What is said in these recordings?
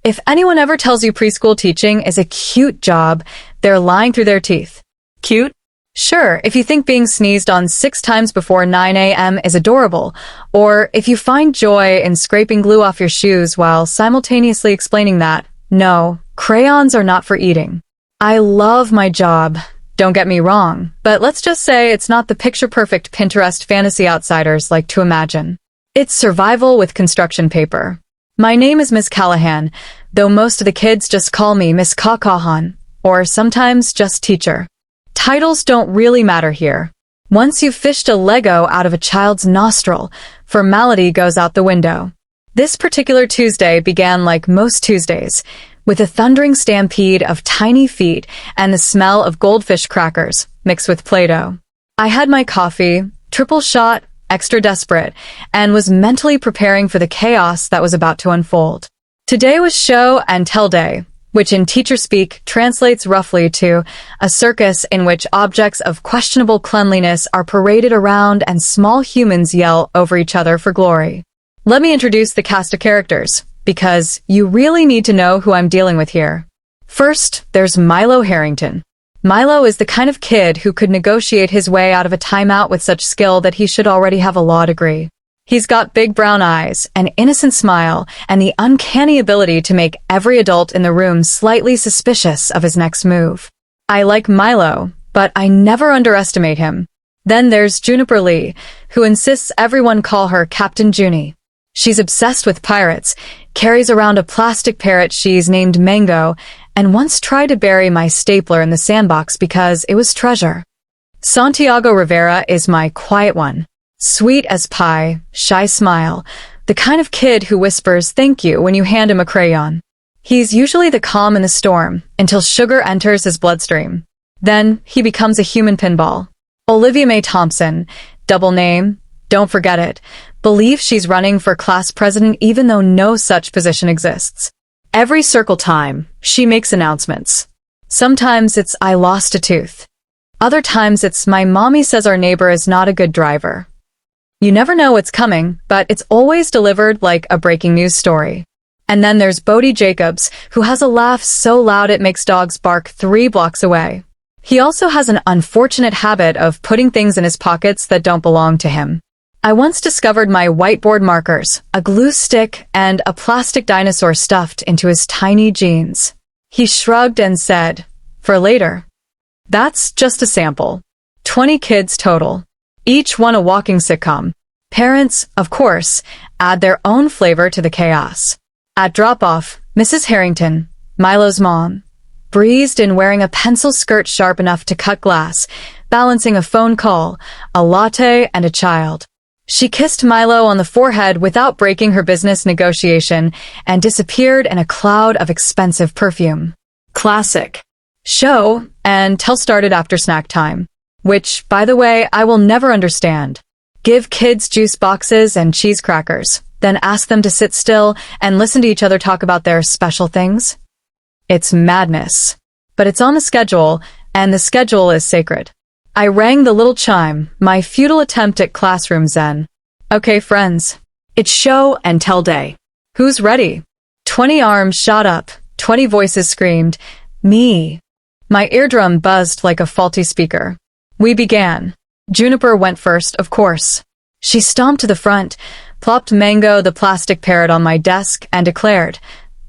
If anyone ever tells you preschool teaching is a cute job, they're lying through their teeth. Cute? Sure, if you think being sneezed on 6 times before 9 a.m. is adorable, or if you find joy in scraping glue off your shoes while simultaneously explaining that, no, crayons are not for eating. I love my job, don't get me wrong, but let's just say it's not the picture-perfect Pinterest fantasy outsiders like to imagine. It's survival with construction paper. My name is Miss Callahan, though most of the kids just call me Miss Cacahan, or sometimes just teacher. Titles don't really matter here. Once you've fished a Lego out of a child's nostril, formality goes out the window. This particular Tuesday began like most Tuesdays, with a thundering stampede of tiny feet and the smell of goldfish crackers mixed with Play-Doh. I had my coffee, triple shot, extra desperate, and was mentally preparing for the chaos that was about to unfold. Today was show and tell day, which in teacher speak translates roughly to a circus in which objects of questionable cleanliness are paraded around and small humans yell over each other for glory. Let me introduce the cast of characters, because you really need to know who I'm dealing with here. First, there's Milo Harrington. Milo is the kind of kid who could negotiate his way out of a timeout with such skill that he should already have a law degree. He's got big brown eyes, an innocent smile, and the uncanny ability to make every adult in the room slightly suspicious of his next move. I like Milo, but I never underestimate him. Then there's Juniper Lee, who insists everyone call her Captain Junie. She's obsessed with pirates, carries around a plastic parrot she's named Mango, and once tried to bury my stapler in the sandbox because it was treasure. Santiago Rivera is my quiet one. Sweet as pie, shy smile, the kind of kid who whispers thank you when you hand him a crayon. He's usually the calm in the storm until sugar enters his bloodstream. Then he becomes a human pinball. Olivia Mae Thompson, double name, don't forget it, believes she's running for class president even though no such position exists. Every circle time, she makes announcements. Sometimes it's I lost a tooth. Other times it's my mommy says our neighbor is not a good driver. You never know what's coming, but it's always delivered like a breaking news story. And then there's Bodie Jacobs, who has a laugh so loud it makes dogs bark 3 blocks away. He also has an unfortunate habit of putting things in his pockets that don't belong to him. I once discovered my whiteboard markers, a glue stick, and a plastic dinosaur stuffed into his tiny jeans. He shrugged and said, for later. That's just a sample. 20 kids total. Each one a walking sitcom. Parents, of course, add their own flavor to the chaos. At drop-off, Mrs. Harrington, Milo's mom, breezed in wearing a pencil skirt sharp enough to cut glass, balancing a phone call, a latte, and a child. She kissed Milo on the forehead without breaking her business negotiation and disappeared in a cloud of expensive perfume. Classic. Show and tell started after snack time, which, by the way, I will never understand. Give kids juice boxes and cheese crackers, then ask them to sit still and listen to each other talk about their special things? It's madness. But it's on the schedule, and the schedule is sacred. I rang the little chime, my futile attempt at classroom zen. Okay, friends. It's show and tell day. Who's ready? 20 arms shot up, 20 voices screamed, me. My eardrum buzzed like a faulty speaker. We began. Juniper went first, of course. She stomped to the front, plopped Mango the plastic parrot on my desk, and declared,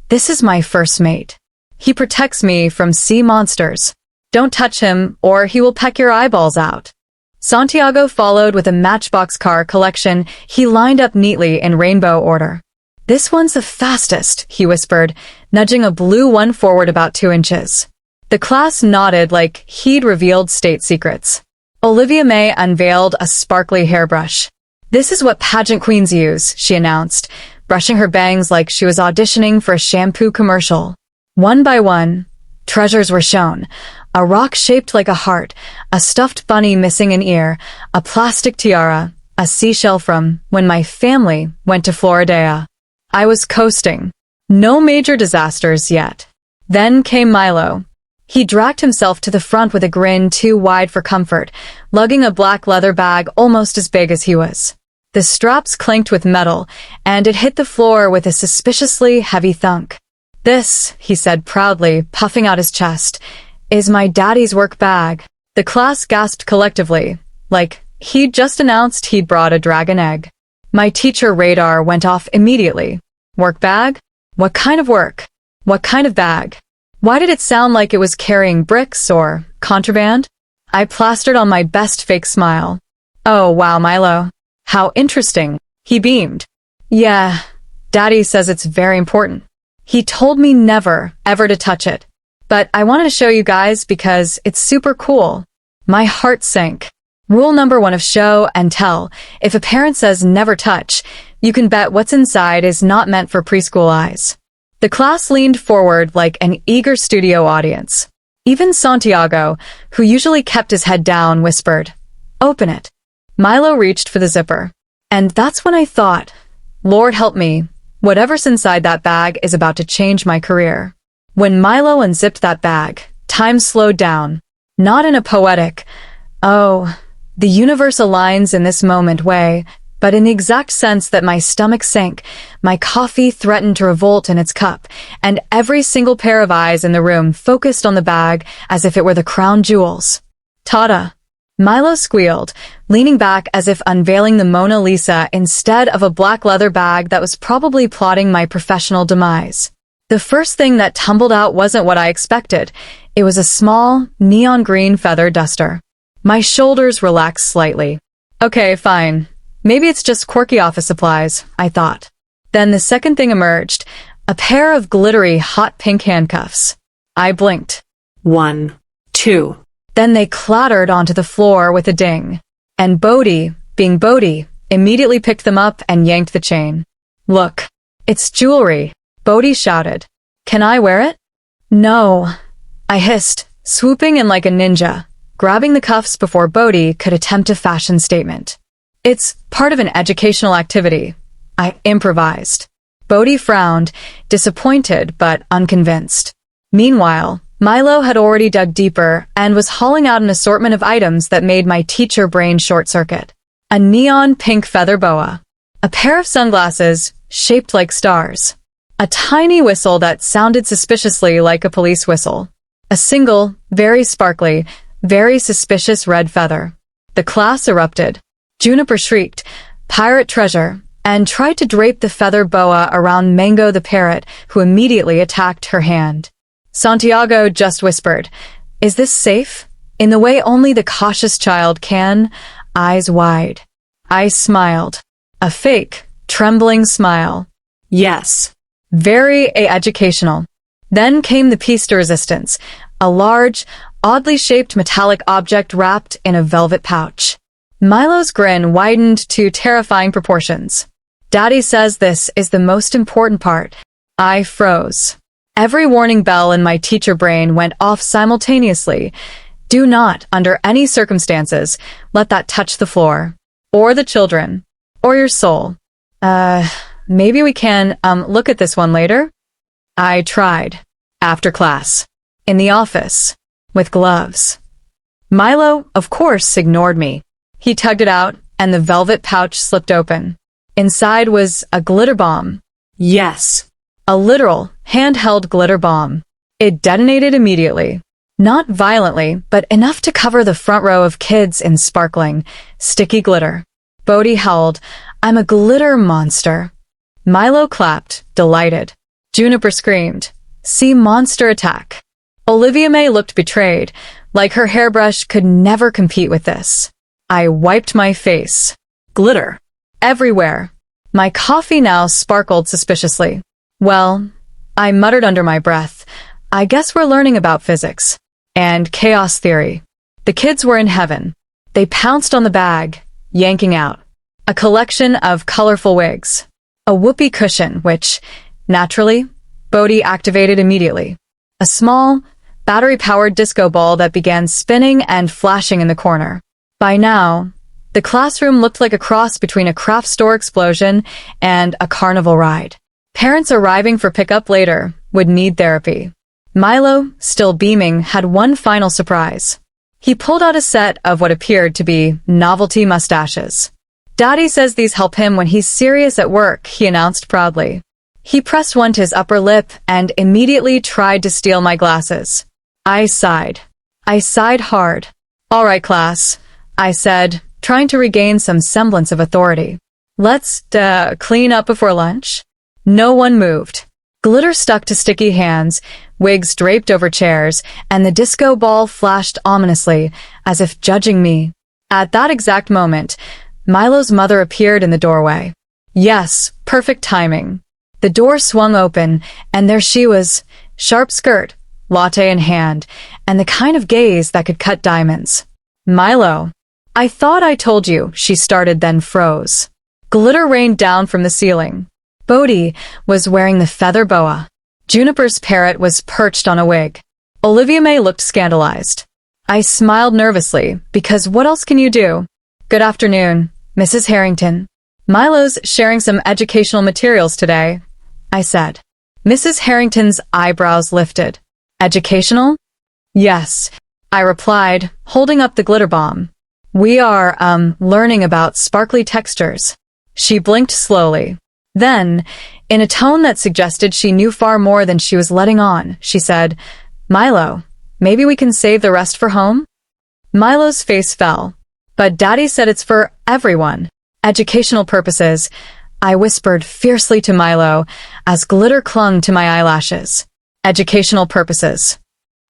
this is my first mate. He protects me from sea monsters. Don't touch him, or he will peck your eyeballs out. Santiago followed with a Matchbox car collection he lined up neatly in rainbow order. This one's the fastest, he whispered, nudging a blue one forward about 2 inches. The class nodded like he'd revealed state secrets. Olivia Mae unveiled a sparkly hairbrush. This is what pageant queens use, she announced, brushing her bangs like she was auditioning for a shampoo commercial. One by one, treasures were shown. A rock shaped like a heart, a stuffed bunny missing an ear, a plastic tiara, a seashell from when my family went to Floridea. I was coasting. No major disasters yet. Then came Milo. He dragged himself to the front with a grin too wide for comfort, lugging a black leather bag almost as big as he was. The straps clinked with metal, and it hit the floor with a suspiciously heavy thunk. "This," he said proudly, puffing out his chest, "is my daddy's work bag." The class gasped collectively, like he'd just announced he'd brought a dragon egg. My teacher radar went off immediately. Work bag? What kind of work? What kind of bag? Why did it sound like it was carrying bricks or contraband? I plastered on my best fake smile. "Oh, wow, Milo. How interesting." He beamed. "Yeah, Daddy says it's very important. He told me never, ever to touch it. But I wanted to show you guys because it's super cool." My heart sank. Rule number 1 of show and tell. If a parent says never touch, you can bet what's inside is not meant for preschool eyes. The class leaned forward like an eager studio audience. Even Santiago, who usually kept his head down, whispered, "Open it." Milo reached for the zipper. And that's when I thought, Lord help me, whatever's inside that bag is about to change my career. When Milo unzipped that bag, time slowed down. Not in a poetic, "Oh, the universe aligns in this moment" way, but in the exact sense that my stomach sank, my coffee threatened to revolt in its cup, and every single pair of eyes in the room focused on the bag as if it were the crown jewels. "Ta-da!" Milo squealed, leaning back as if unveiling the Mona Lisa instead of a black leather bag that was probably plotting my professional demise. The first thing that tumbled out wasn't what I expected. It was a small, neon green feather duster. My shoulders relaxed slightly. Okay, fine. Maybe it's just quirky office supplies, I thought. Then the second thing emerged, a pair of glittery hot pink handcuffs. I blinked. 1, 2. Then they clattered onto the floor with a ding. And Bodhi, being Bodhi, immediately picked them up and yanked the chain. "Look, it's jewelry," Bodhi shouted. "Can I wear it?" "No," I hissed, swooping in like a ninja, grabbing the cuffs before Bodhi could attempt a fashion statement. "It's part of an educational activity," I improvised. Bodhi frowned, disappointed but unconvinced. Meanwhile, Milo had already dug deeper and was hauling out an assortment of items that made my teacher brain short-circuit. A neon pink feather boa. A pair of sunglasses shaped like stars. A tiny whistle that sounded suspiciously like a police whistle. A single, very sparkly, very suspicious red feather. The class erupted. Juniper shrieked, "Pirate treasure," and tried to drape the feather boa around Mango the parrot, who immediately attacked her hand. Santiago just whispered, "Is this safe?" in the way only the cautious child can, eyes wide. I smiled. A fake, trembling smile. Yes. Very educational. Then came the piece de resistance, a large, oddly shaped metallic object wrapped in a velvet pouch. Milo's grin widened to terrifying proportions. "Daddy says this is the most important part." I froze. Every warning bell in my teacher brain went off simultaneously. Do not, under any circumstances, let that touch the floor. Or the children. Or your soul. Maybe we can, look at this one later? I tried. After class. In the office. With gloves. Milo, of course, ignored me. He tugged it out, and the velvet pouch slipped open. Inside was a glitter bomb. Yes. A literal, handheld glitter bomb. It detonated immediately. Not violently, but enough to cover the front row of kids in sparkling, sticky glitter. Bodhi howled, "I'm a glitter monster." Milo clapped, delighted. Juniper screamed, "See monster attack." Olivia May looked betrayed, like her hairbrush could never compete with this. I wiped my face. Glitter. Everywhere. My coffee now sparkled suspiciously. "Well," I muttered under my breath, "I guess we're learning about physics. And chaos theory." The kids were in heaven. They pounced on the bag, yanking out a collection of colorful wigs. A whoopee cushion, which, naturally, Bodhi activated immediately. A small, battery-powered disco ball that began spinning and flashing in the corner. By now, the classroom looked like a cross between a craft store explosion and a carnival ride. Parents arriving for pickup later would need therapy. Milo, still beaming, had one final surprise. He pulled out a set of what appeared to be novelty mustaches. "Daddy says these help him when he's serious at work," he announced proudly. He pressed one to his upper lip and immediately tried to steal my glasses. I sighed. I sighed hard. "All right, class," I said, trying to regain some semblance of authority. "Let's, clean up before lunch." No one moved. Glitter stuck to sticky hands, wigs draped over chairs, and the disco ball flashed ominously, as if judging me. At that exact moment, Milo's mother appeared in the doorway. Yes, perfect timing. The door swung open, and there she was, sharp skirt, latte in hand, and the kind of gaze that could cut diamonds. "Milo, I thought I told you," she started, then froze. Glitter rained down from the ceiling. Bodhi was wearing the feather boa. Juniper's parrot was perched on a wig. Olivia May looked scandalized. I smiled nervously, because what else can you do? "Good afternoon, Mrs. Harrington. Milo's sharing some educational materials today," I said. Mrs. Harrington's eyebrows lifted. "Educational?" "Yes," I replied, holding up the glitter bomb. "We are, learning about sparkly textures." She blinked slowly. Then, in a tone that suggested she knew far more than she was letting on, she said, "Milo, maybe we can save the rest for home?" Milo's face fell. "But Daddy said it's for everyone. Educational purposes," I whispered fiercely to Milo as glitter clung to my eyelashes. "Educational purposes."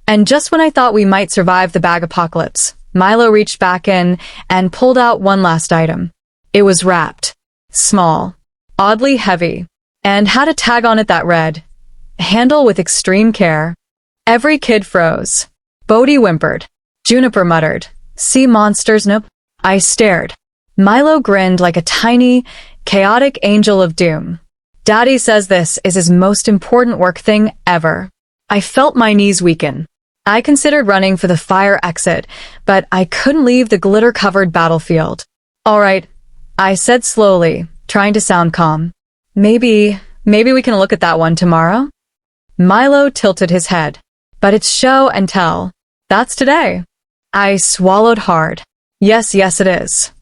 And just when I thought we might survive the bag apocalypse, Milo reached back in and pulled out one last item. It was wrapped. Small. Oddly heavy. And had a tag on it that read, "Handle with extreme care." Every kid froze. Bodhi whimpered. Juniper muttered, "Sea monsters, nope." I stared. Milo grinned like a tiny, chaotic angel of doom. "Daddy says this is his most important work thing ever." I felt my knees weaken. I considered running for the fire exit, but I couldn't leave the glitter-covered battlefield. "All right," I said slowly, trying to sound calm. Maybe we can look at that one tomorrow?" Milo tilted his head. "But it's show and tell. That's today." I swallowed hard. Yes, it is."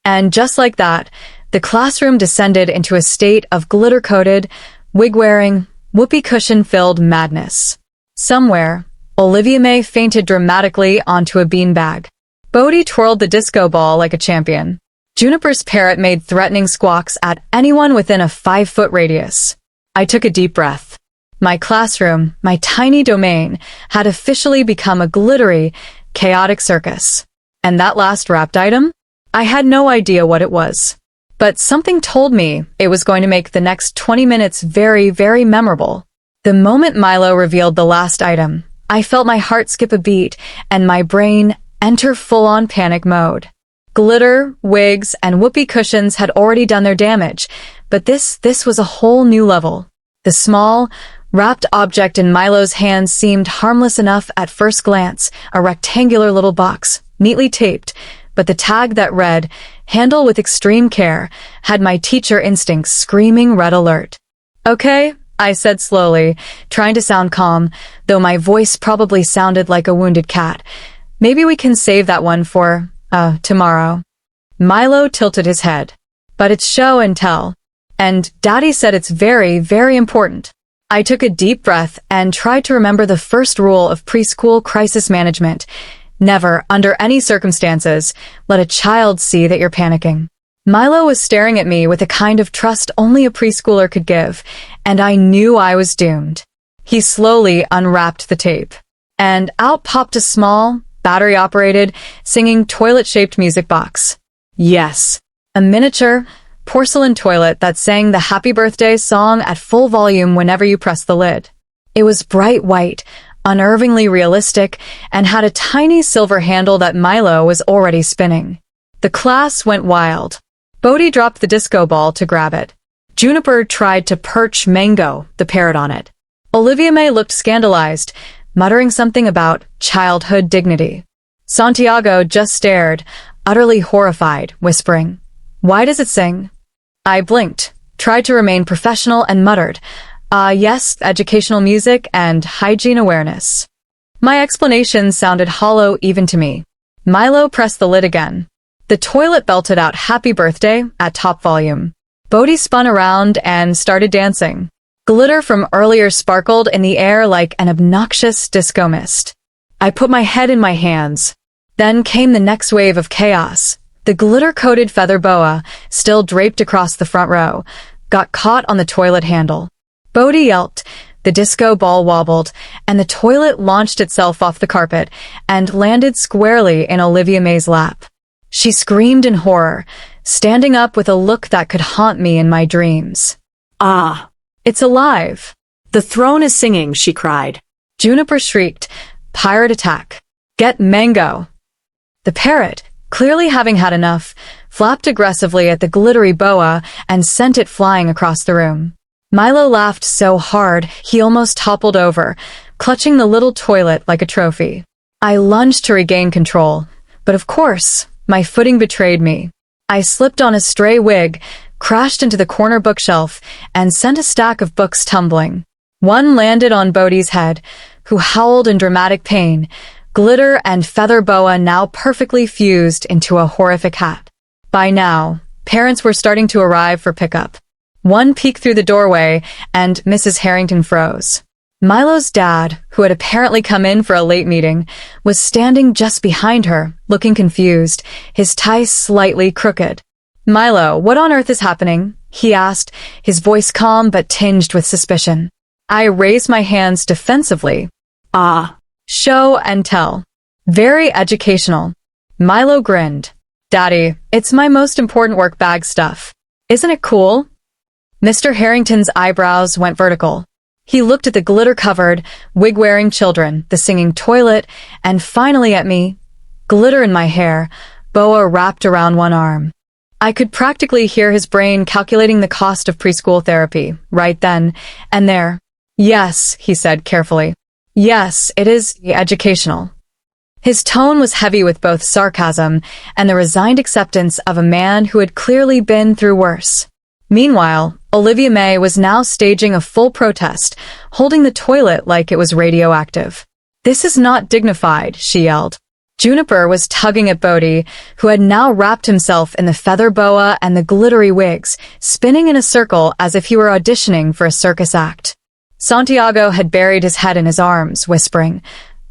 And just like that, the classroom descended into a state of glitter-coated, wig-wearing, whoopee cushion-filled madness. Somewhere, Olivia May fainted dramatically onto a beanbag. Bodhi twirled the disco ball like a champion. Juniper's parrot made threatening squawks at anyone within a 5-foot radius. I took a deep breath. My classroom, my tiny domain, had officially become a glittery, chaotic circus. And that last wrapped item? I had no idea what it was. But something told me it was going to make the next 20 minutes very, very memorable. The moment Milo revealed the last item, I felt my heart skip a beat and my brain enter full-on panic mode. Glitter, wigs, and whoopee cushions had already done their damage, but this was a whole new level. The small, wrapped object in Milo's hand seemed harmless enough at first glance, a rectangular little box, neatly taped, but the tag that read, "Handle with extreme care," had my teacher instincts screaming red alert. "Okay," I said slowly, trying to sound calm, though my voice probably sounded like a wounded cat. "Maybe we can save that one for, tomorrow." Milo tilted his head. "But it's show and tell. And Daddy said it's very, very important." I took a deep breath and tried to remember the first rule of preschool crisis management. Never, under any circumstances, let a child see that you're panicking. Milo was staring at me with a kind of trust only a preschooler could give, and I knew I was doomed. He slowly unwrapped the tape, and out popped a small, battery-operated, singing toilet-shaped music box. Yes, a miniature, porcelain toilet that sang the Happy Birthday song at full volume whenever you pressed the lid. It was bright white, unnervingly realistic, and had a tiny silver handle that Milo was already spinning. The class went wild. Bodhi dropped the disco ball to grab it. Juniper tried to perch Mango, the parrot, on it. Olivia May looked scandalized, muttering something about childhood dignity. Santiago just stared, utterly horrified, whispering, "Why does it sing?" I blinked, tried to remain professional, and muttered, Yes, educational music and hygiene awareness." My explanation sounded hollow even to me. Milo pressed the lid again. The toilet belted out Happy Birthday at top volume. Bodhi spun around and started dancing. Glitter from earlier sparkled in the air like an obnoxious disco mist. I put my head in my hands. Then came the next wave of chaos. The glitter-coated feather boa, still draped across the front row, got caught on the toilet handle. Bodhi yelped, the disco ball wobbled, and the toilet launched itself off the carpet and landed squarely in Olivia May's lap. She screamed in horror, standing up with a look that could haunt me in my dreams. Ah, It's alive! the throne is singing, she cried. Juniper shrieked, pirate attack. Get mango! The parrot, clearly having had enough, flapped aggressively at the glittery boa and sent it flying across the room. Milo laughed so hard he almost toppled over, clutching the little toilet like a trophy. I lunged to regain control, but of course, my footing betrayed me. I slipped on a stray wig, crashed into the corner bookshelf, and sent a stack of books tumbling. One landed on Bodhi's head, who howled in dramatic pain, glitter and feather boa now perfectly fused into a horrific hat. By now, parents were starting to arrive for pickup. One peeked through the doorway, and Mrs. Harrington froze. Milo's dad, who had apparently come in for a late meeting, was standing just behind her, looking confused, his tie slightly crooked. "Milo, what on earth is happening?" he asked, his voice calm but tinged with suspicion. I raised my hands defensively. Ah, Show and tell. Very educational. Milo grinned. "Daddy, it's my most important work bag stuff. Isn't it cool?" Mr. Harrington's eyebrows went vertical. He looked at the glitter-covered, wig-wearing children, the singing toilet, and finally at me. Glitter in my hair, boa wrapped around one arm. I could practically hear his brain calculating the cost of preschool therapy, right then and there. "Yes," he said carefully. "Yes, it is educational." His tone was heavy with both sarcasm and the resigned acceptance of a man who had clearly been through worse. Meanwhile, Olivia May was now staging a full protest, holding the toilet like it was radioactive. "This is not dignified," she yelled. Juniper was tugging at Bodhi, who had now wrapped himself in the feather boa and the glittery wigs, spinning in a circle as if he were auditioning for a circus act. Santiago had buried his head in his arms, whispering,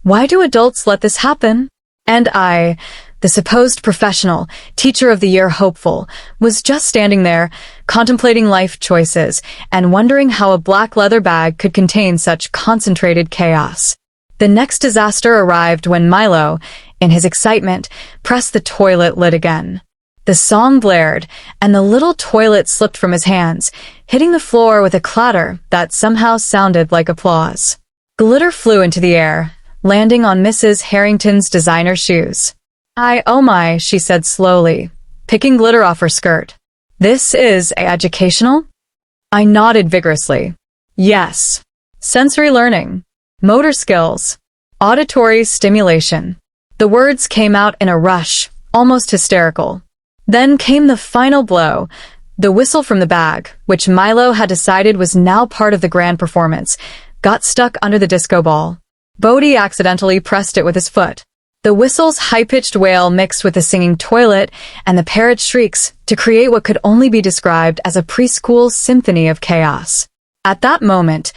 "Why do adults let this happen?" And I, the supposed professional, teacher of the year hopeful, was just standing there, contemplating life choices and wondering how a black leather bag could contain such concentrated chaos. The next disaster arrived when Milo, in his excitement, pressed the toilet lid again. The song blared, and the little toilet slipped from his hands, hitting the floor with a clatter that somehow sounded like applause. Glitter flew into the air, landing on Mrs. Harrington's designer shoes. Oh my," she said slowly, picking glitter off her skirt. "This is educational?" I nodded vigorously. "Yes. Sensory learning. Motor skills. Auditory stimulation." The words came out in a rush, almost hysterical. Then came the final blow, the whistle from the bag, which Milo had decided was now part of the grand performance, got stuck under the disco ball. Bodhi accidentally pressed it with his foot. The whistle's high-pitched wail mixed with the singing toilet and the parrot's shrieks to create what could only be described as a preschool symphony of chaos. At that moment,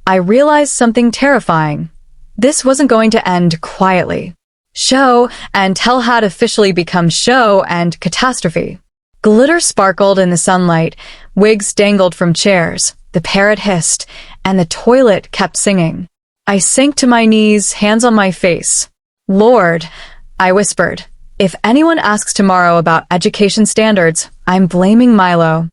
I realized something terrifying. This wasn't going to end quietly. Show and tell had officially become show and catastrophe. Glitter sparkled in the sunlight, wigs dangled from chairs, the parrot hissed, and the toilet kept singing. I sank to my knees, hands on my face. "Lord," I whispered, "if anyone asks tomorrow about education standards, I'm blaming Milo."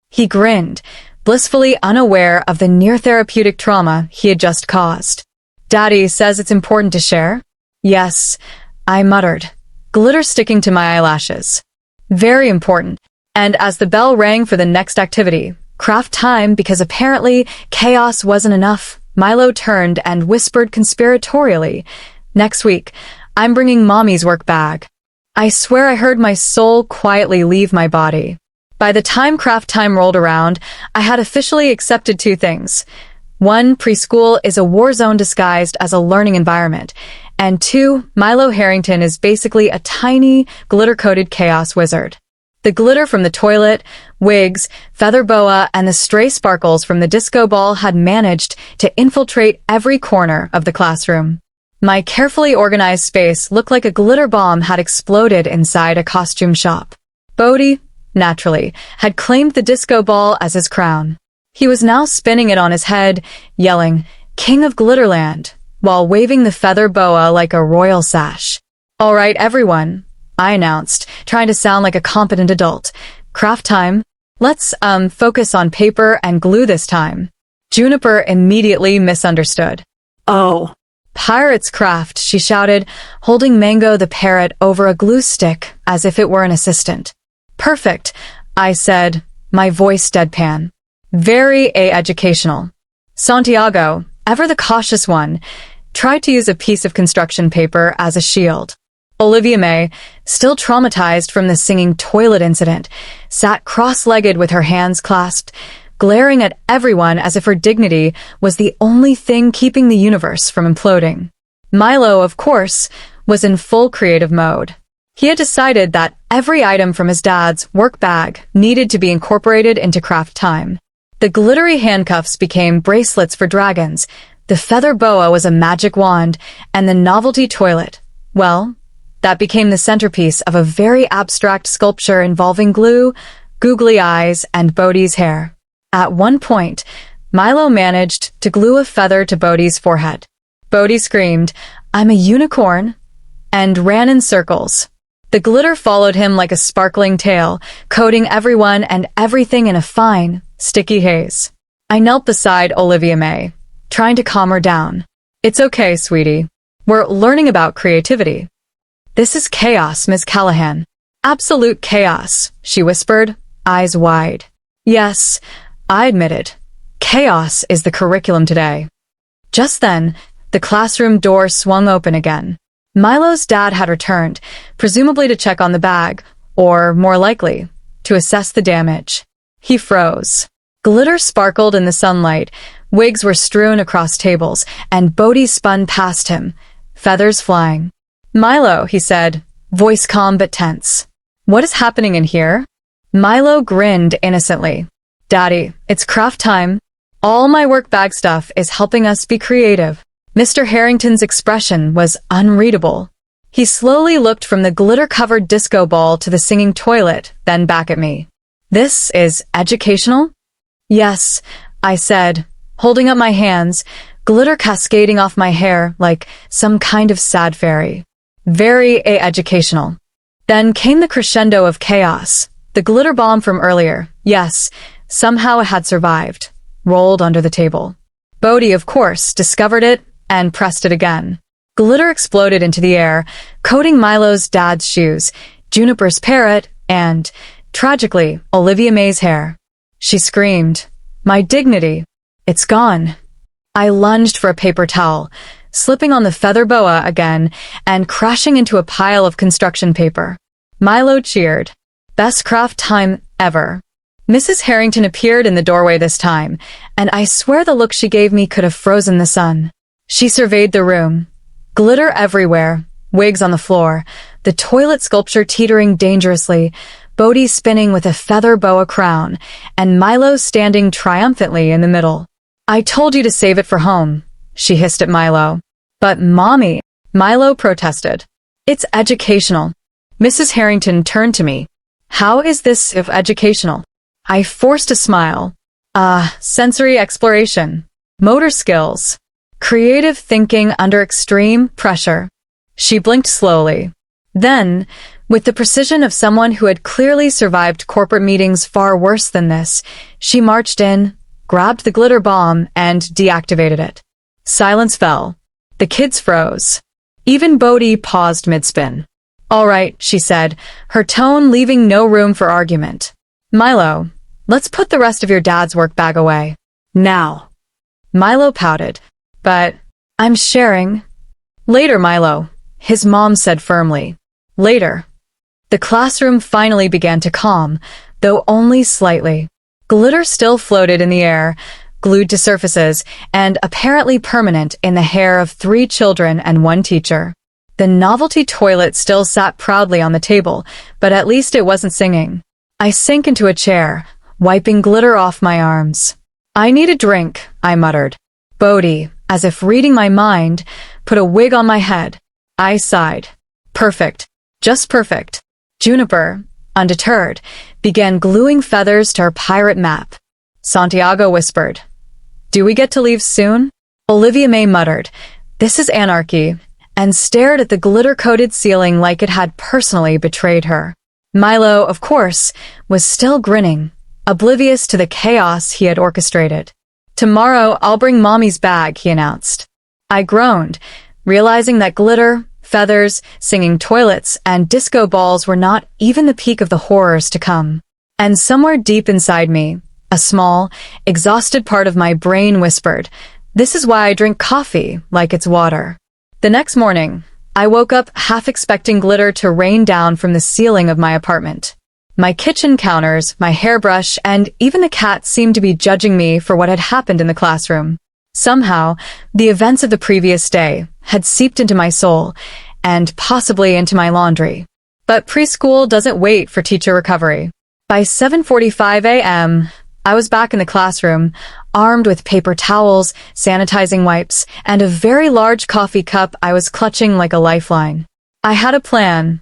He grinned, blissfully unaware of the near-therapeutic trauma he had just caused. "Daddy says it's important to share?" "Yes," I muttered, glitter sticking to my eyelashes. "Very important." And as the bell rang for the next activity, craft time, because apparently chaos wasn't enough, Milo turned and whispered conspiratorially, "Next week, I'm bringing Mommy's work bag." I swear I heard my soul quietly leave my body. By the time craft time rolled around, I had officially accepted two things. One, preschool is a war zone disguised as a learning environment. And two, Milo Harrington is basically a tiny, glitter-coated chaos wizard. The glitter from the toilet, wigs, feather boa, and the stray sparkles from the disco ball had managed to infiltrate every corner of the classroom. My carefully organized space looked like a glitter bomb had exploded inside a costume shop. Bodhi, naturally, had claimed the disco ball as his crown. He was now spinning it on his head, yelling, "King of Glitterland," while waving the feather boa like a royal sash. "All right, everyone," I announced, trying to sound like a competent adult. "Craft time. Let's, focus on paper and glue this time." Juniper immediately misunderstood. Oh. "Pirate's craft," she shouted, holding Mango the parrot over a glue stick as if it were an assistant. "Perfect," I said, my voice deadpan. "Very educational." Santiago, ever the cautious one, tried to use a piece of construction paper as a shield. Olivia May, still traumatized from the singing toilet incident, sat cross-legged with her hands clasped, glaring at everyone as if her dignity was the only thing keeping the universe from imploding. Milo, of course, was in full creative mode. He had decided that every item from his dad's work bag needed to be incorporated into craft time. The glittery handcuffs became bracelets for dragons, the feather boa was a magic wand, and the novelty toilet, well, that became the centerpiece of a very abstract sculpture involving glue, googly eyes, and Bodhi's hair. At one point, Milo managed to glue a feather to Bodhi's forehead. Bodhi screamed, "I'm a unicorn," and ran in circles. The glitter followed him like a sparkling tail, coating everyone and everything in a fine, sticky haze. I knelt beside Olivia May, trying to calm her down. "It's okay, sweetie. We're learning about creativity." "This is chaos, Ms. Callahan." "Absolute chaos," she whispered, eyes wide. "Yes," I admitted. "Chaos is the curriculum today." Just then, the classroom door swung open again. Milo's dad had returned, presumably to check on the bag, or, more likely, to assess the damage. He froze. Glitter sparkled in the sunlight, wigs were strewn across tables, and Bodhi spun past him, feathers flying. "Milo," he said, voice calm but tense. "What is happening in here?" Milo grinned innocently. "Daddy, it's craft time. All my work bag stuff is helping us be creative." Mr. Harrington's expression was unreadable. He slowly looked from the glitter-covered disco ball to the singing toilet, then back at me. "This is educational?" "Yes," I said, holding up my hands, glitter cascading off my hair like some kind of sad fairy. "Very educational." Then came the crescendo of chaos. The glitter bomb from earlier, yes, somehow it had survived, rolled under the table. Bodhi, of course, discovered it and pressed it again. Glitter exploded into the air, coating Milo's dad's shoes, Juniper's parrot, and, tragically, Olivia May's hair. She screamed, "My dignity! It's gone!" I lunged for a paper towel, slipping on the feather boa again and crashing into a pile of construction paper. Milo cheered. "Best craft time ever." Mrs. Harrington appeared in the doorway this time, and I swear the look she gave me could have frozen the sun. She surveyed the room. Glitter everywhere, wigs on the floor, the toilet sculpture teetering dangerously, Bodhi spinning with a feather boa crown, and Milo standing triumphantly in the middle. "I told you to save it for home," she hissed at Milo. "But Mommy," Milo protested. "It's educational." Mrs. Harrington turned to me. "How is this if educational?" I forced a smile. Sensory exploration, motor skills, creative thinking under extreme pressure." She blinked slowly. Then, with the precision of someone who had clearly survived corporate meetings far worse than this, she marched in, grabbed the glitter bomb, and deactivated it. Silence fell. The kids froze. Even Bodhi paused mid-spin. "All right," she said, her tone leaving no room for argument. "Milo, let's put the rest of your dad's work bag away." "Now." Milo pouted. "But I'm sharing." "Later, Milo," his mom said firmly. "Later." The classroom finally began to calm, though only slightly. Glitter still floated in the air, glued to surfaces, and apparently permanent in the hair of 3 children and 1 teacher. The novelty toilet still sat proudly on the table, but at least it wasn't singing. I sank into a chair, wiping glitter off my arms. I need a drink, I muttered. Bodhi, as if reading my mind, put a wig on my head. I sighed. Perfect. Just perfect. Juniper, undeterred, began gluing feathers to her pirate map. Santiago whispered, "Do we get to leave soon?" Olivia May muttered, "This is anarchy," and stared at the glitter-coated ceiling like it had personally betrayed her. Milo, of course, was still grinning, oblivious to the chaos he had orchestrated. "Tomorrow I'll bring Mommy's bag," he announced. I groaned, realizing that glitter, feathers, singing toilets, and disco balls were not even the peak of the horrors to come. And somewhere deep inside me, a small, exhausted part of my brain whispered, "This is why I drink coffee like it's water." The next morning, I woke up half expecting glitter to rain down from the ceiling of my apartment. My kitchen counters, my hairbrush, and even the cat seemed to be judging me for what had happened in the classroom. Somehow, the events of the previous day had seeped into my soul, and possibly into my laundry. But preschool doesn't wait for teacher recovery. By 7:45 a.m., I was back in the classroom, armed with paper towels, sanitizing wipes, and a very large coffee cup I was clutching like a lifeline. I had a plan.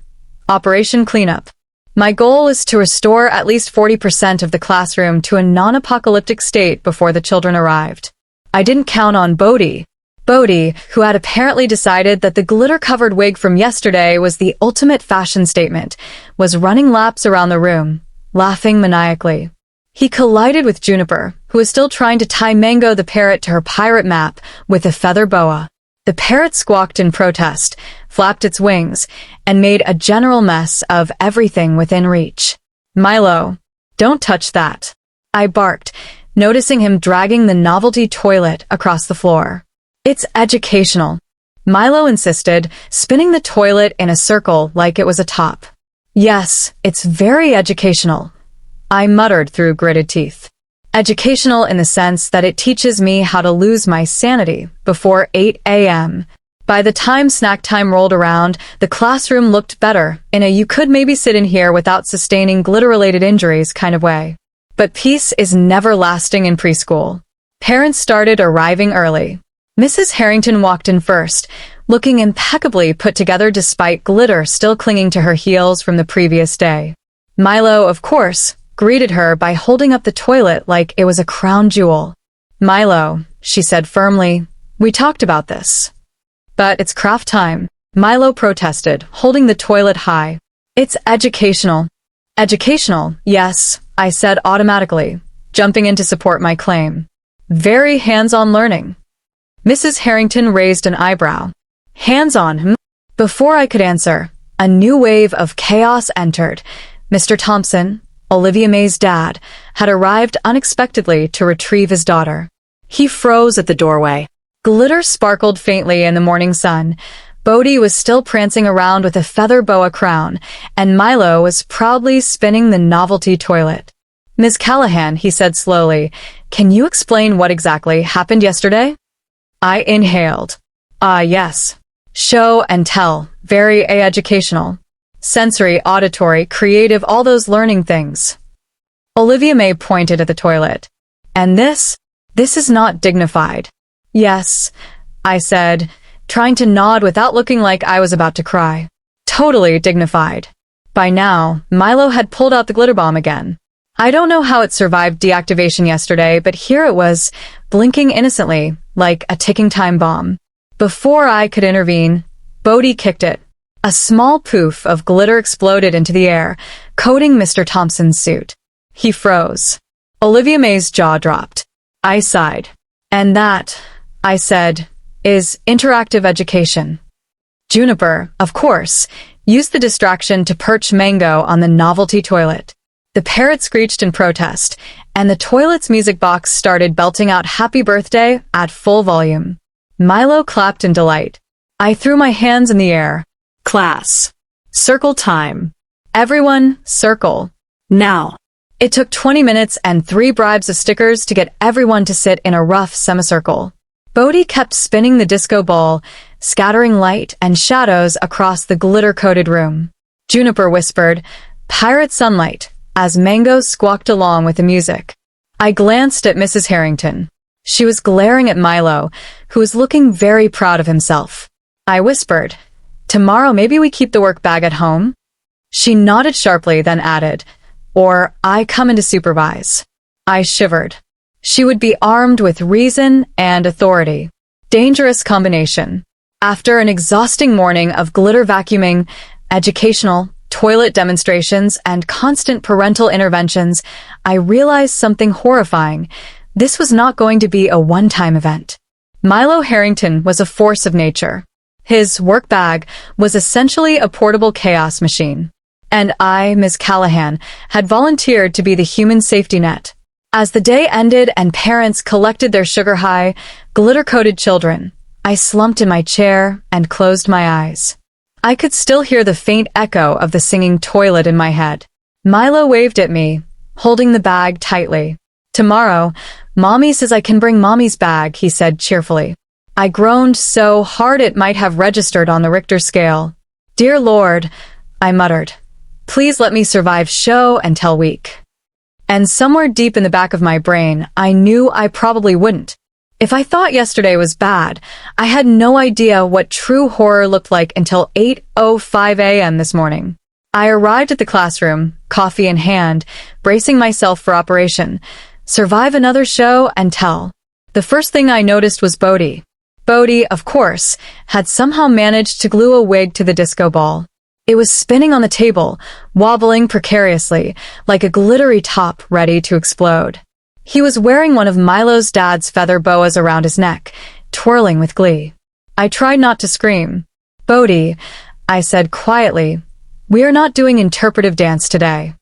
Operation Cleanup. My goal was to restore at least 40% of the classroom to a non-apocalyptic state before the children arrived. I didn't count on Bodhi. Bodhi, who had apparently decided that the glitter-covered wig from yesterday was the ultimate fashion statement, was running laps around the room, laughing maniacally. He collided with Juniper, who was still trying to tie Mango the parrot to her pirate map with a feather boa. The parrot squawked in protest, flapped its wings, and made a general mess of everything within reach. "Milo, don't touch that," I barked, noticing him dragging the novelty toilet across the floor. "It's educational," Milo insisted, spinning the toilet in a circle like it was a top. "Yes, it's very educational," I muttered through gritted teeth. Educational in the sense that it teaches me how to lose my sanity before 8 a.m. By the time snack time rolled around, the classroom looked better in a you could maybe sit in here without sustaining glitter-related injuries kind of way. But peace is never lasting in preschool. Parents started arriving early. Mrs. Harrington walked in first, looking impeccably put together despite glitter still clinging to her heels from the previous day. Milo, of course, greeted her by holding up the toilet like it was a crown jewel. "Milo," she said firmly, "we talked about this." "But it's craft time," Milo protested, holding the toilet high. "It's educational." "Educational, yes," I said automatically, jumping in to support my claim. "Very hands-on learning." Mrs. Harrington raised an eyebrow. "Hands-on, hmm?" Before I could answer, a new wave of chaos entered. Mr. Thompson, Olivia May's dad, had arrived unexpectedly to retrieve his daughter. He froze at the doorway. Glitter sparkled faintly in the morning sun. Bodhi was still prancing around with a feather boa crown, and Milo was proudly spinning the novelty toilet. "Ms. Callahan," he said slowly, "can you explain what exactly happened yesterday?" I inhaled. Yes. Show and tell, very educational. Sensory, auditory, creative, all those learning things. Olivia May pointed at the toilet. "And this is not dignified." "Yes," I said, trying to nod without looking like I was about to cry. "Totally dignified." By now, Milo had pulled out the glitter bomb again. I don't know how it survived deactivation yesterday, but here it was, blinking innocently, like a ticking time bomb. Before I could intervene, Bodhi kicked it. A small poof of glitter exploded into the air, coating Mr. Thompson's suit. He froze. Olivia May's jaw dropped. I sighed. "And that," I said, "is interactive education." Juniper, of course, used the distraction to perch Mango on the novelty toilet. The parrot screeched in protest, and the toilet's music box started belting out Happy Birthday at full volume. Milo clapped in delight. I threw my hands in the air. "Class. Circle time. Everyone, circle. Now." It took 20 minutes and 3 bribes of stickers to get everyone to sit in a rough semicircle. Bodhi kept spinning the disco ball, scattering light and shadows across the glitter-coated room. Juniper whispered, "Pirate sunlight. as Mango squawked along with the music. I glanced at Mrs. Harrington. She was glaring at Milo, who was looking very proud of himself. I whispered, "Tomorrow maybe we keep the work bag at home?" She nodded sharply, then added, "Or I come in to supervise." I shivered. She would be armed with reason and authority. Dangerous combination. After an exhausting morning of glitter vacuuming, educational, toilet demonstrations, and constant parental interventions, I realized something horrifying. This was not going to be a one-time event. Milo Harrington was a force of nature. His work bag was essentially a portable chaos machine. And I, Ms. Callahan, had volunteered to be the human safety net. As the day ended and parents collected their sugar-high, glitter-coated children, I slumped in my chair and closed my eyes. I could still hear the faint echo of the singing toilet in my head. Milo waved at me, holding the bag tightly. "Tomorrow, Mommy says I can bring Mommy's bag," he said cheerfully. I groaned so hard it might have registered on the Richter scale. "Dear Lord," I muttered, "please let me survive show and tell week." And somewhere deep in the back of my brain, I knew I probably wouldn't. If I thought yesterday was bad, I had no idea what true horror looked like until 8:05 a.m. this morning. I arrived at the classroom, coffee in hand, bracing myself for operation. Survive another show and tell. The first thing I noticed was Bodhi. Bodhi, of course, had somehow managed to glue a wig to the disco ball. It was spinning on the table, wobbling precariously, like a glittery top ready to explode. He was wearing one of Milo's dad's feather boas around his neck, twirling with glee. I tried not to scream. "Bodhi," I said quietly, "we are not doing interpretive dance today."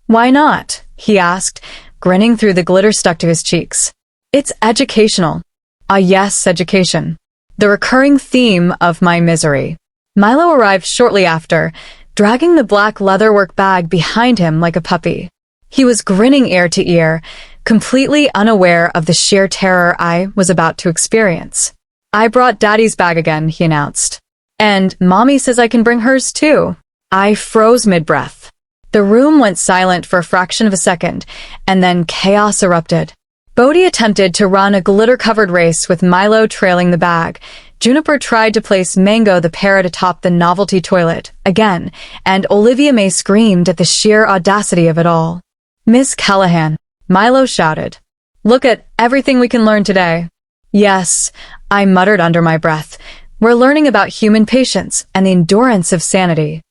"Why not?" he asked, grinning through the glitter stuck to his cheeks. "It's educational." Ah yes, education. The recurring theme of my misery. Milo arrived shortly after, dragging the black leatherwork bag behind him like a puppy. He was grinning ear to ear, completely unaware of the sheer terror I was about to experience. "I brought Daddy's bag again," he announced. "And Mommy says I can bring hers too." I froze mid-breath. The room went silent for a fraction of a second, and then chaos erupted. Bodhi attempted to run a glitter-covered race with Milo trailing the bag. Juniper tried to place Mango the parrot atop the novelty toilet, again, and Olivia May screamed at the sheer audacity of it all. "Miss Callahan," Milo shouted. "Look at everything we can learn today." "Yes," I muttered under my breath. "We're learning about human patience and the endurance of sanity."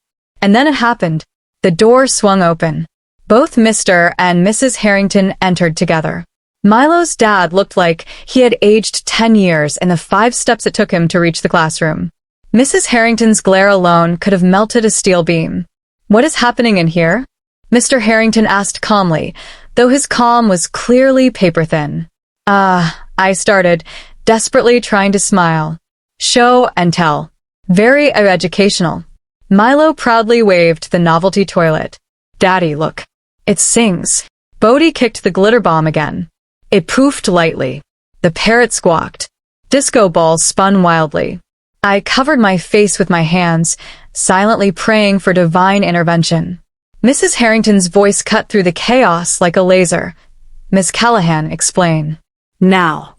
And then it happened. The door swung open. Both Mr. and Mrs. Harrington entered together. Milo's dad looked like he had aged 10 years in the 5 steps it took him to reach the classroom. Mrs. Harrington's glare alone could have melted a steel beam. "What is happening in here?" Mr. Harrington asked calmly, though his calm was clearly paper-thin. I started, desperately trying to smile. "Show and tell. Very educational." Milo proudly waved the novelty toilet. "Daddy, look. It sings." Bodhi kicked the glitter bomb again. It poofed lightly. The parrot squawked. Disco balls spun wildly. I covered my face with my hands, silently praying for divine intervention. Mrs. Harrington's voice cut through the chaos like a laser. "Miss Callahan, explain." "Now."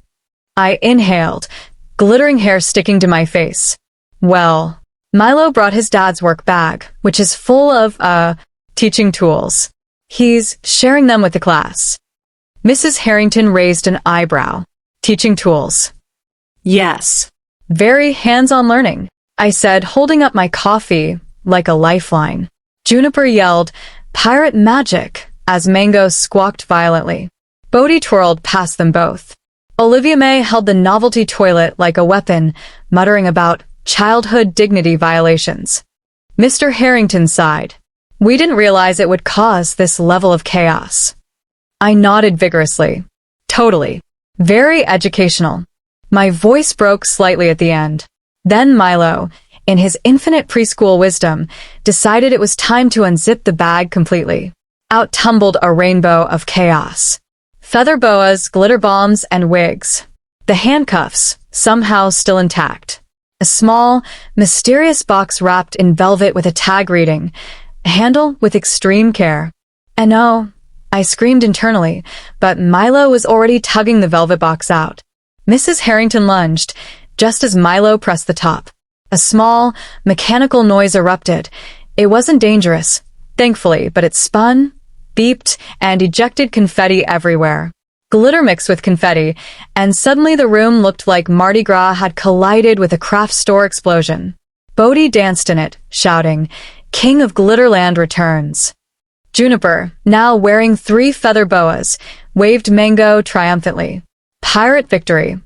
I inhaled, glittering hair sticking to my face. "Well, Milo brought his dad's work bag, which is full of, teaching tools. He's sharing them with the class." Mrs. Harrington raised an eyebrow. "Teaching tools?" "Yes." "Very hands-on learning," I said, holding up my coffee like a lifeline. Juniper yelled, "Pirate magic," as Mango squawked violently. Bodhi twirled past them both. Olivia May held the novelty toilet like a weapon, muttering about childhood dignity violations. Mr. Harrington sighed. "We didn't realize it would cause this level of chaos." I nodded vigorously. "Totally. Very educational." My voice broke slightly at the end. Then Milo, in his infinite preschool wisdom, decided it was time to unzip the bag completely. Out tumbled a rainbow of chaos. Feather boas, glitter bombs, and wigs. The handcuffs, somehow still intact. A small, mysterious box wrapped in velvet with a tag reading, "Handle with extreme care." And no, I screamed internally, but Milo was already tugging the velvet box out. Mrs. Harrington lunged, just as Milo pressed the top. A small, mechanical noise erupted. It wasn't dangerous, thankfully, but it spun, beeped, and ejected confetti everywhere. Glitter mixed with confetti, and suddenly the room looked like Mardi Gras had collided with a craft store explosion. Bodhi danced in it, shouting, "King of Glitterland returns." Juniper, now wearing 3 feather boas, waved Mango triumphantly. Pirate victory.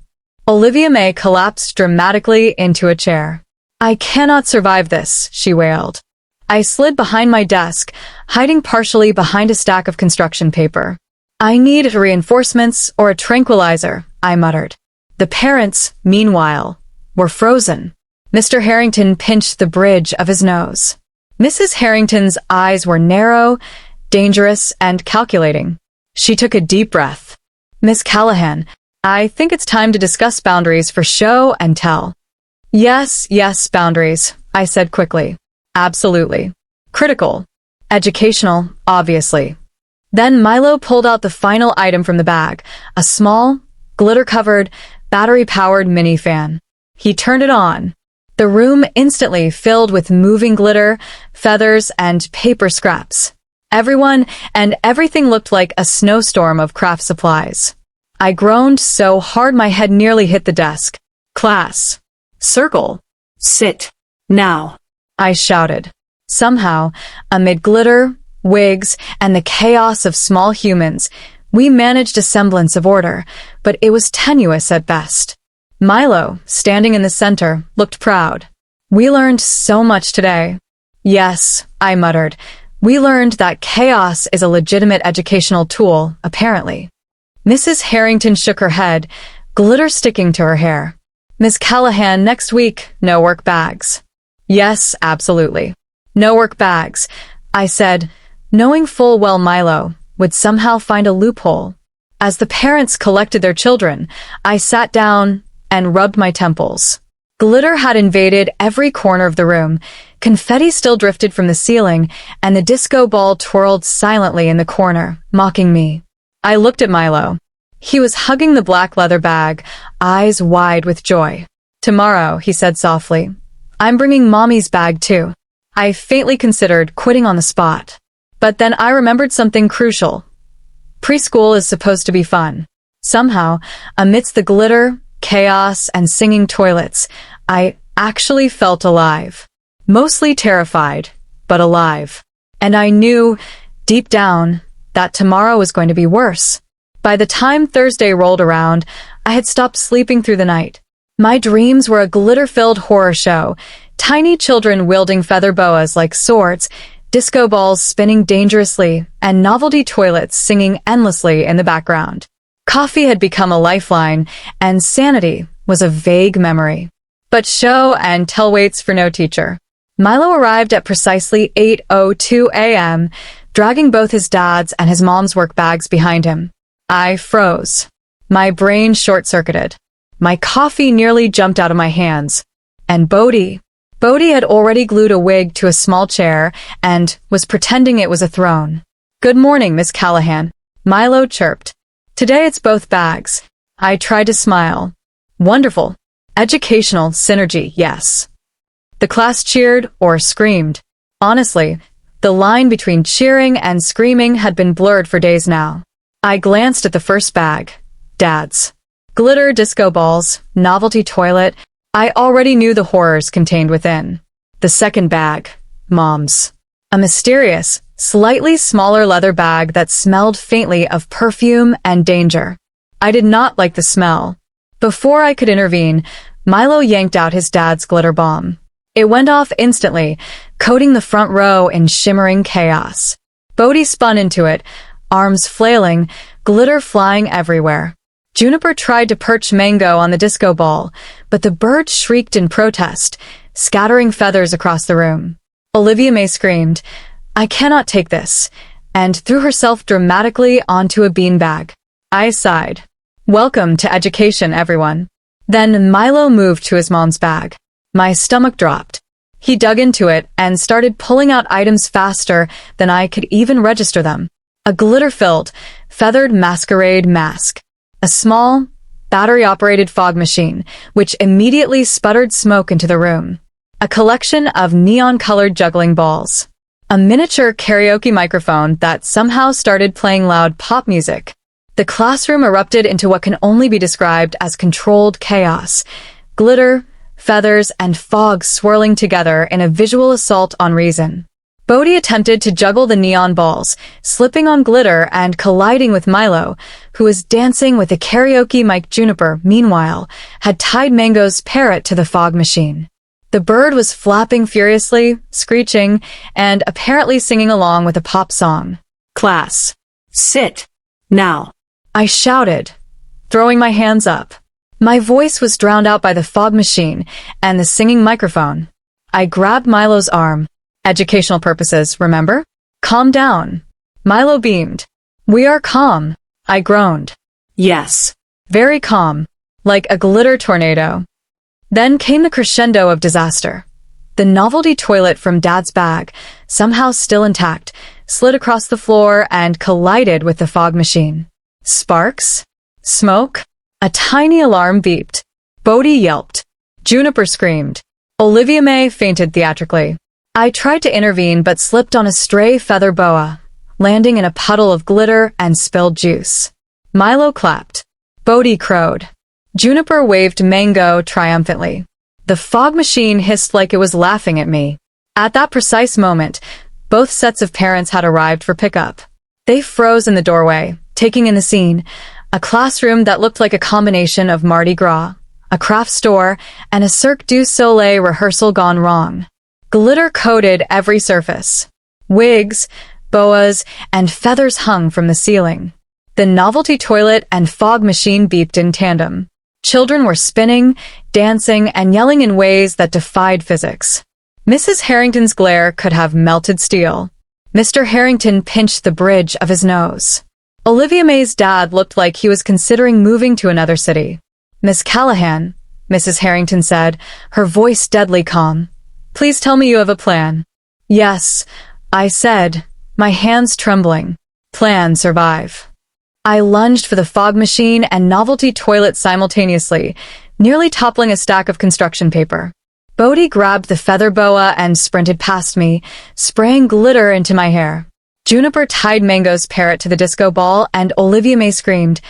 Olivia May collapsed dramatically into a chair. "I cannot survive this," she wailed. I slid behind my desk, hiding partially behind a stack of construction paper. "I need reinforcements or a tranquilizer," I muttered. The parents, meanwhile, were frozen. Mr. Harrington pinched the bridge of his nose. Mrs. Harrington's eyes were narrow, dangerous, and calculating. She took a deep breath. "Miss Callahan, I think it's time to discuss boundaries for show and tell." Yes, boundaries," I said quickly. "Absolutely. Critical. Educational, obviously." Then Milo pulled out the final item from the bag, a small, glitter-covered, battery-powered mini fan. He turned it on. The room instantly filled with moving glitter, feathers, and paper scraps. Everyone and everything looked like a snowstorm of craft supplies. I groaned so hard my head nearly hit the desk. "Class. Circle. Sit. Now." I shouted. Somehow, amid glitter, wigs, and the chaos of small humans, we managed a semblance of order, but it was tenuous at best. Milo, standing in the center, looked proud. "We learned so much today." "Yes," I muttered. "We learned that chaos is a legitimate educational tool, apparently." Mrs. Harrington shook her head, glitter sticking to her hair. "Miss Callahan, next week, no work bags." "Yes, absolutely. No work bags," I said, knowing full well Milo would somehow find a loophole. As the parents collected their children, I sat down and rubbed my temples. Glitter had invaded every corner of the room. Confetti still drifted from the ceiling, and the disco ball twirled silently in the corner, mocking me. I looked at Milo. He was hugging the black leather bag, eyes wide with joy. "Tomorrow," he said softly, "I'm bringing Mommy's bag too." I faintly considered quitting on the spot. But then I remembered something crucial. Preschool is supposed to be fun. Somehow, amidst the glitter, chaos, and singing toilets, I actually felt alive. Mostly terrified, but alive. And I knew, deep down, that tomorrow was going to be worse. By the time Thursday rolled around, I had stopped sleeping through the night. My dreams were a glitter-filled horror show, tiny children wielding feather boas like swords, disco balls spinning dangerously, and novelty toilets singing endlessly in the background. Coffee had become a lifeline, and sanity was a vague memory. But show and tell waits for no teacher. Milo arrived at precisely 8:02 a.m., dragging both his dad's and his mom's work bags behind him. I froze. My brain short-circuited. My coffee nearly jumped out of my hands. And Bodhi had already glued a wig to a small chair and was pretending it was a throne. "Good morning, Miss Callahan," Milo chirped. "Today it's both bags." I tried to smile. "Wonderful. Educational synergy, yes." The class cheered or screamed. Honestly, the line between cheering and screaming had been blurred for days now. I glanced at the first bag. Dad's. Glitter disco balls, novelty toilet. I already knew the horrors contained within. The second bag. Mom's. A mysterious, slightly smaller leather bag that smelled faintly of perfume and danger. I did not like the smell. Before I could intervene, Milo yanked out his dad's glitter bomb. It went off instantly, coating the front row in shimmering chaos. Bodhi spun into it, arms flailing, glitter flying everywhere. Juniper tried to perch Mango on the disco ball, but the bird shrieked in protest, scattering feathers across the room. Olivia May screamed, "I cannot take this," and threw herself dramatically onto a beanbag. I sighed. Welcome to education, everyone. Then Milo moved to his mom's bag. My stomach dropped. He dug into it and started pulling out items faster than I could even register them. A glitter-filled, feathered masquerade mask. A small, battery-operated fog machine, which immediately sputtered smoke into the room. A collection of neon-colored juggling balls. A miniature karaoke microphone that somehow started playing loud pop music. The classroom erupted into what can only be described as controlled chaos. Glitter, feathers, and fog swirling together in a visual assault on reason. Bodhi attempted to juggle the neon balls, slipping on glitter and colliding with Milo, who was dancing with a karaoke mic. Juniper, meanwhile, had tied Mango's parrot to the fog machine. The bird was flapping furiously, screeching, and apparently singing along with a pop song. Class. Sit. Now. I shouted, throwing my hands up. My voice was drowned out by the fog machine and the singing microphone. I grabbed Milo's arm. Educational purposes, remember? Calm down. Milo beamed. We are calm. I groaned. Yes. Very calm. Like a glitter tornado. Then came the crescendo of disaster. The novelty toilet from Dad's bag, somehow still intact, slid across the floor and collided with the fog machine. Sparks? Smoke? A tiny alarm beeped. Bodhi yelped. Juniper screamed. Olivia May fainted theatrically. I tried to intervene but slipped on a stray feather boa, landing in a puddle of glitter and spilled juice. Milo clapped. Bodhi crowed. Juniper waved Mango triumphantly. The fog machine hissed like it was laughing at me. At that precise moment, both sets of parents had arrived for pickup. They froze in the doorway, taking in the scene, a classroom that looked like a combination of Mardi Gras, a craft store, and a Cirque du Soleil rehearsal gone wrong. Glitter coated every surface. Wigs, boas, and feathers hung from the ceiling. The novelty toilet and fog machine beeped in tandem. Children were spinning, dancing, and yelling in ways that defied physics. Mrs. Harrington's glare could have melted steel. Mr. Harrington pinched the bridge of his nose. Olivia May's dad looked like he was considering moving to another city. Miss Callahan, Mrs. Harrington said, her voice deadly calm. Please tell me you have a plan. Yes, I said, my hands trembling. Plan, survive. I lunged for the fog machine and novelty toilet simultaneously, nearly toppling a stack of construction paper. Bodhi grabbed the feather boa and sprinted past me, spraying glitter into my hair. Juniper tied Mango's parrot to the disco ball and Olivia May screamed,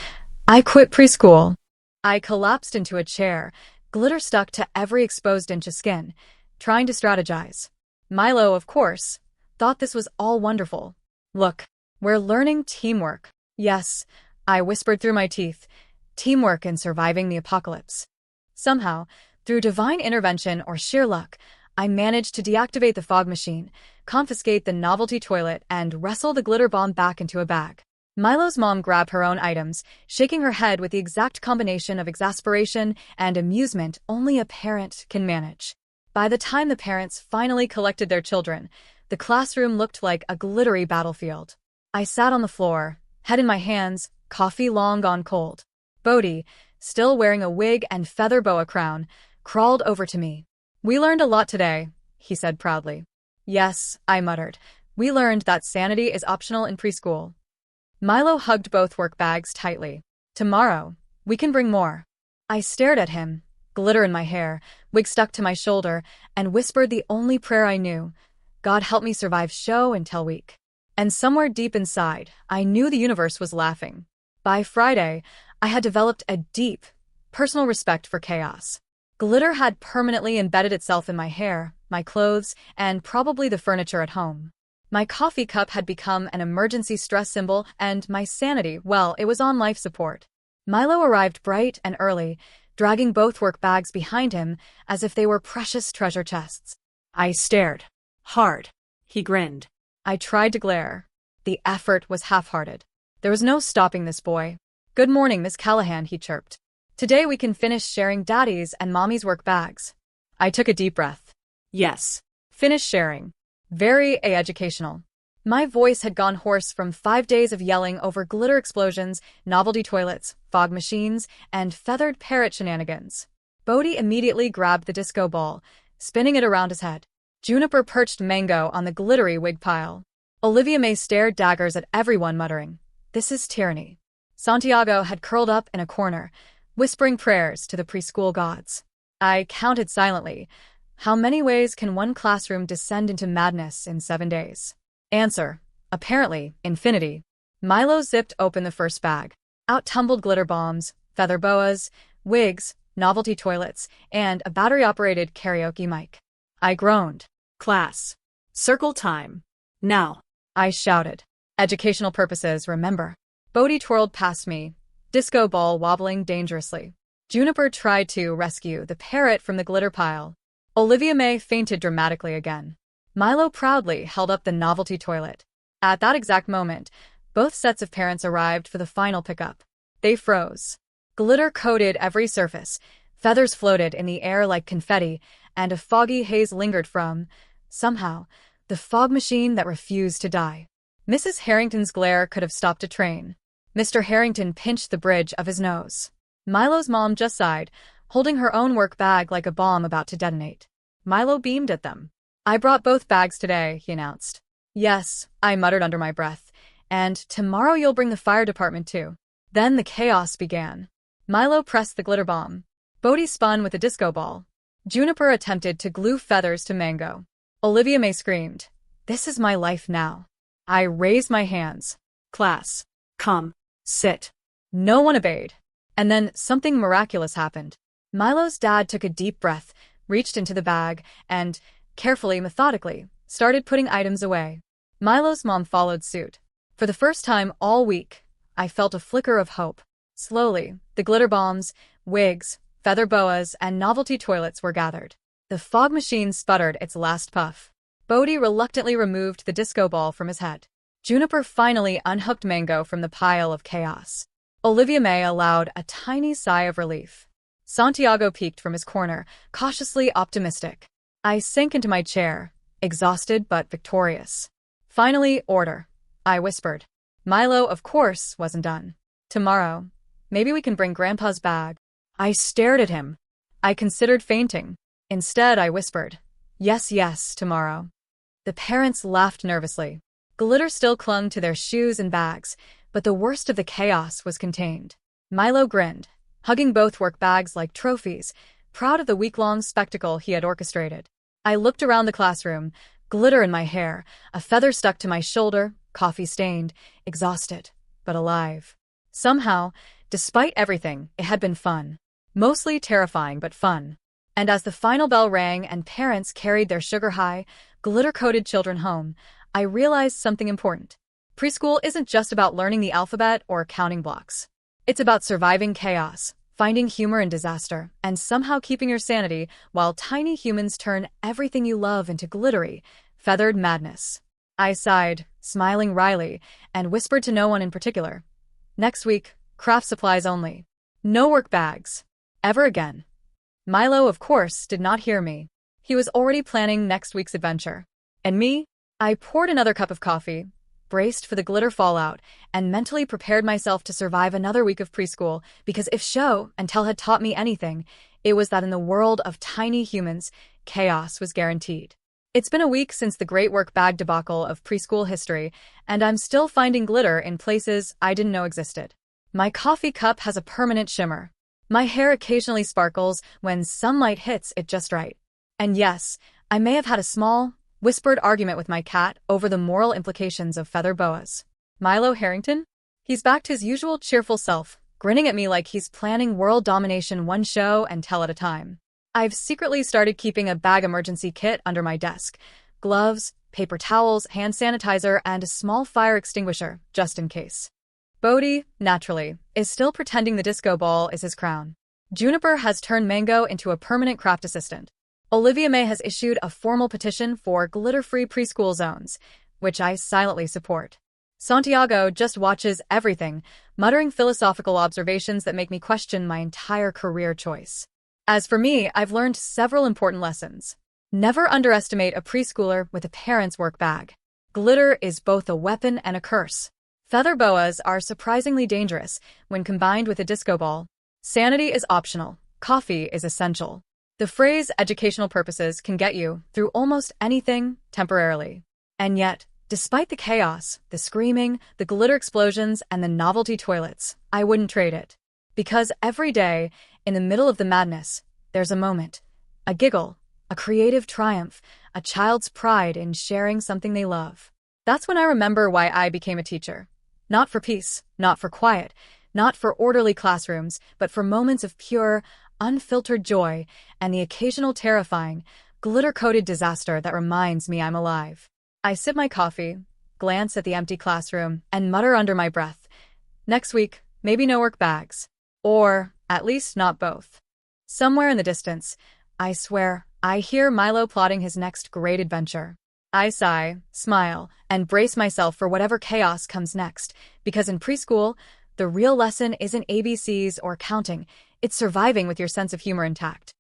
I quit preschool. I collapsed into a chair, glitter stuck to every exposed inch of skin, trying to strategize. Milo, of course, thought this was all wonderful. Look, we're learning teamwork. Yes, I whispered through my teeth, teamwork in surviving the apocalypse. Somehow, through divine intervention or sheer luck, I managed to deactivate the fog machine, confiscate the novelty toilet, and wrestle the glitter bomb back into a bag. Milo's mom grabbed her own items, shaking her head with the exact combination of exasperation and amusement only a parent can manage. By the time the parents finally collected their children, the classroom looked like a glittery battlefield. I sat on the floor, head in my hands, coffee long gone cold. Bodhi, still wearing a wig and feather boa crown, crawled over to me. We learned a lot today, he said proudly. Yes, I muttered. We learned that sanity is optional in preschool. Milo hugged both work bags tightly. Tomorrow, we can bring more. I stared at him, glitter in my hair, wig stuck to my shoulder, and whispered the only prayer I knew. God help me survive show and tell week. And somewhere deep inside, I knew the universe was laughing. By Friday, I had developed a deep, personal respect for chaos. Glitter had permanently embedded itself in my hair, my clothes, and probably the furniture at home. My coffee cup had become an emergency stress symbol, and my sanity, well, it was on life support. Milo arrived bright and early, dragging both work bags behind him as if they were precious treasure chests. I stared. Hard. He grinned. I tried to glare. The effort was half-hearted. There was no stopping this boy. Good morning, Miss Callahan, he chirped. Today we can finish sharing Daddy's and Mommy's work bags. I took a deep breath. Yes. Finish sharing. Very educational. My voice had gone hoarse from 5 days of yelling over glitter explosions, novelty toilets, fog machines, and feathered parrot shenanigans. Bodhi immediately grabbed the disco ball, spinning it around his head. Juniper perched Mango on the glittery wig pile. Olivia May stared daggers at everyone, muttering, "This is tyranny." Santiago had curled up in a corner, whispering prayers to the preschool gods. I counted silently. How many ways can one classroom descend into madness in 7 days? Answer: apparently, infinity. Milo zipped open the first bag. Out tumbled glitter bombs, feather boas, wigs, novelty toilets, and a battery-operated karaoke mic. I groaned. Class. Circle time. Now. I shouted. Educational purposes, remember. Bodhi twirled past me, disco ball wobbling dangerously. Juniper tried to rescue the parrot from the glitter pile. Olivia May fainted dramatically again. Milo proudly held up the novelty toilet. At that exact moment, both sets of parents arrived for the final pickup. They froze. Glitter coated every surface, feathers floated in the air like confetti, and a foggy haze lingered from, somehow, the fog machine that refused to die. Mrs. Harrington's glare could have stopped a train. Mr. Harrington pinched the bridge of his nose. Milo's mom just sighed, holding her own work bag like a bomb about to detonate. Milo beamed at them. "I brought both bags today," he announced. "Yes," I muttered under my breath. "And tomorrow you'll bring the fire department too." Then the chaos began. Milo pressed the glitter bomb. Bodhi spun with a disco ball. Juniper attempted to glue feathers to Mango. Olivia May screamed, "This is my life now." I raised my hands. Class. Come. Sit. No one obeyed. And then something miraculous happened. Milo's dad took a deep breath, reached into the bag, and, carefully, methodically, started putting items away. Milo's mom followed suit. For the first time all week, I felt a flicker of hope. Slowly, the glitter bombs, wigs, feather boas, and novelty toilets were gathered. The fog machine sputtered its last puff. Bodhi reluctantly removed the disco ball from his head. Juniper finally unhooked Mango from the pile of chaos. Olivia May allowed a tiny sigh of relief. Santiago peeked from his corner, cautiously optimistic. I sank into my chair, exhausted but victorious. "Finally, order," I whispered. Milo, of course, wasn't done. "Tomorrow, maybe we can bring Grandpa's bag." I stared at him. I considered fainting. Instead, I whispered, "Yes, yes, tomorrow." The parents laughed nervously. Glitter still clung to their shoes and bags, but the worst of the chaos was contained. Milo grinned, hugging both work bags like trophies, proud of the week-long spectacle he had orchestrated. I looked around the classroom, glitter in my hair, a feather stuck to my shoulder, coffee-stained, exhausted, but alive. Somehow, despite everything, it had been fun. Mostly terrifying, but fun. And as the final bell rang and parents carried their sugar-high, glitter-coated children home, I realized something important. Preschool isn't just about learning the alphabet or counting blocks. It's about surviving chaos, finding humor in disaster, and somehow keeping your sanity while tiny humans turn everything you love into glittery, feathered madness. I sighed, smiling wryly, and whispered to no one in particular. Next week, craft supplies only. No work bags. Ever again. Milo, of course, did not hear me. He was already planning next week's adventure. And me? I poured another cup of coffee, braced for the glitter fallout, and mentally prepared myself to survive another week of preschool, because if show and tell had taught me anything, it was that in the world of tiny humans, chaos was guaranteed. It's been a week since the great work bag debacle of preschool history, and I'm still finding glitter in places I didn't know existed. My coffee cup has a permanent shimmer. My hair occasionally sparkles when sunlight hits it just right. And yes, I may have had a small, whispered argument with my cat over the moral implications of feather boas. Milo Harrington? He's back to his usual cheerful self, grinning at me like he's planning world domination one show and tell at a time. I've secretly started keeping a bag emergency kit under my desk. Gloves, paper towels, hand sanitizer, and a small fire extinguisher, just in case. Bodhi, naturally, is still pretending the disco ball is his crown. Juniper has turned Mango into a permanent craft assistant. Olivia May has issued a formal petition for glitter-free preschool zones, which I silently support. Santiago just watches everything, muttering philosophical observations that make me question my entire career choice. As for me, I've learned several important lessons. Never underestimate a preschooler with a parent's work bag. Glitter is both a weapon and a curse. Feather boas are surprisingly dangerous when combined with a disco ball. Sanity is optional. Coffee is essential. The phrase educational purposes can get you through almost anything temporarily. And yet, Despite the chaos, the screaming, the glitter explosions, and the novelty toilets, I wouldn't trade it. Because every day, in the middle of the madness, there's a moment. A giggle, a creative triumph, a child's pride in sharing something they love. That's when I remember why I became a teacher. Not for peace, not for quiet, not for orderly classrooms, but for moments of pure, unfiltered joy and the occasional terrifying, glitter-coated disaster that reminds me I'm alive. I sip my coffee, glance at the empty classroom, and mutter under my breath, next week, maybe no work bags. Or, at least, not both. Somewhere in the distance, I swear, I hear Milo plotting his next great adventure. I sigh, smile, and brace myself for whatever chaos comes next, because in preschool, the real lesson isn't ABCs or counting, it's surviving with your sense of humor intact.